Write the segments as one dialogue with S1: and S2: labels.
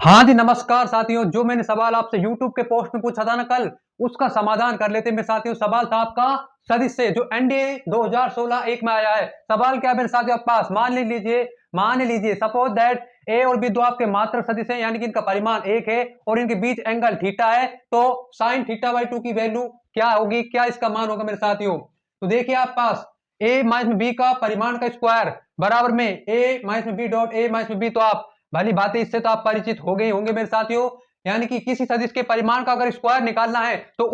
S1: हाँ जी, नमस्कार साथियों। जो मैंने सवाल आपसे यूट्यूब के पोस्ट में पूछा था ना कल, उसका समाधान कर लेते हैं मेरे साथियों। सवाल था आपका सदिश से, जो एनडीए 2016 एक में आया है। सवाल क्या है मेरे साथियों आपके पास? मान लीजिए सपोज दैट ए और बी दो आपके मात्रक सदिश हैं, यानी कि इनका परिमाण एक है और इनके बीच एंगल थीटा है। तो साइन थीटा बाई 2 की वैल्यू क्या होगी, क्या इसका मान होगा मेरे साथियों? तो देखिए आप पास ए माइनस बी का परिमाण का स्क्वायर बराबर में A minus B dot A minus B. तो आप भली बात है, इससे तो आप परिचित हो गए होंगे मेरे साथियों। यानी कि किसी सदिश के परिमाण का अगर स्क्वायर निकालना है तो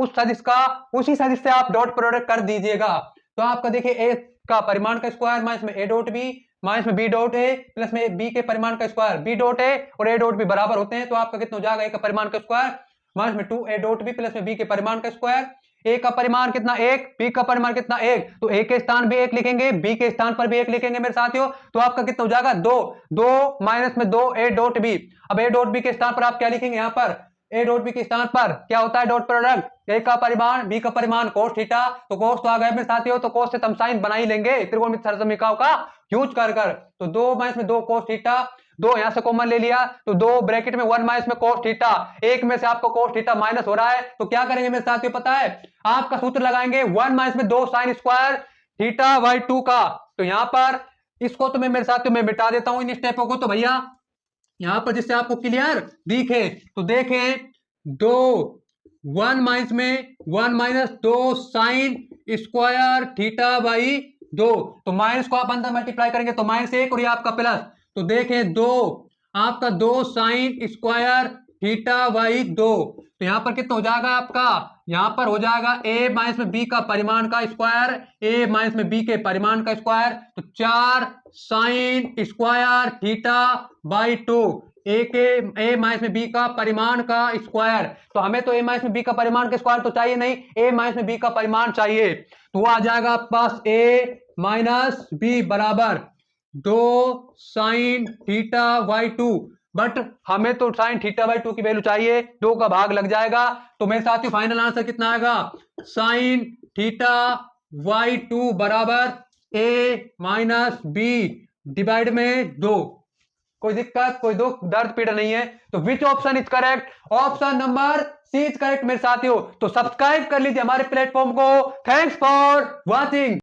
S1: उसी सदिश से आप डॉट प्रोडक्ट कर दीजिएगा। तो आपका देखिए ए का परिमाण का स्क्वायर माइनस में ए डॉट बी माइनस में बी डॉट ए प्लस में बी के परिमाण का स्क्वायर बी डॉट ए और ए डॉट बी बराबर होते हैं। तो आपका कितना हो जाएगा? ए का परिमाण का स्क्वायर माइनस में 2 ए डॉट बी प्लस में बी के परिमाण का स्क्वायर। ए का परिमाण कितना? एक। बी का परिमाण कितना? एक। तो ए के स्थान भी एक लिखेंगे, बी के स्थान पर भी एक लिखेंगे मेरे साथियों। तो आपका कितना हो जाएगा? दो। दो माइनस में 2 ए डॉट बी। अब ए डॉट बी के स्थान पर आप क्या लिखेंगे? यहाँ पर ए डॉट बी के स्थान पर क्या होता है? डॉट प्रोडक्ट ए का परिमाण बी का परिमाण कोस थीटा। तो कोस तो आ गए मेरे साथियों, तो कोस से हम साइन बना ही लेंगे त्रिकोणमिति सरसमीकाओं का यूज कर कर। तो 2 माइनस में 2 कोस थीटा, दो यहां से कॉमन ले लिया तो 2 ब्रैकेट में 1 माइनस में कोस थीटा। एक में से आपको कोस थीटा माइनस हो रहा है, तो क्या करेंगे मेरे साथियों पता है? आपका सूत्र लगाएंगे 1 माइनस में 2 साइन स्क्वायर थीटा बाई 2 का। तो यहां पर इसको तो मैं मेरे साथियों में मिटा देता हूं इन स्टेपों को। तो भैया यहां पर जिससे आपको क्लियर दिखे तो देखें, दो 1 minus 2 sine square theta by 2। तो माइनस को आप अंदर मल्टीप्लाई करेंगे तो -1 और ये आपका प्लस। तो देखें दो आपका 2 साइन स्क्वायर थीटा बाई 2। तो यहां पर कितना हो जाएगा आपका? यहां पर हो जाएगा ए माइनस में बी का परिमाण का स्क्वायर ए माइनस में बी के परिमाण का स्क्वायर। तो 4 sine square theta by 2 A minus में बी का परिमाण का स्क्वायर। तो हमें तो ए माइनस में बी का परिमाण का स्क्वायर तो चाहिए नहीं, ए माइनस में बी का परिमाण चाहिए। तो वो आ जाएगा आपके पास ए माइनस बी बराबर 2 साइन थीटा बाई 2। बट हमें तो साइन थीटा बाई 2 की वैल्यू चाहिए, 2 का भाग लग जाएगा। तो मेरे साथियों फाइनल आंसर कितना आएगा? साइन थीटा बाई 2 बराबर ए माइनस बी डिवाइड में 2। कोई दिक्कत, कोई दुख दर्द पीड़ा नहीं है। तो which option is correct? Option number C is correct मेरे साथियों। तो सब्सक्राइब कर लीजिए हमारे प्लेटफॉर्म को। Thanks for watching.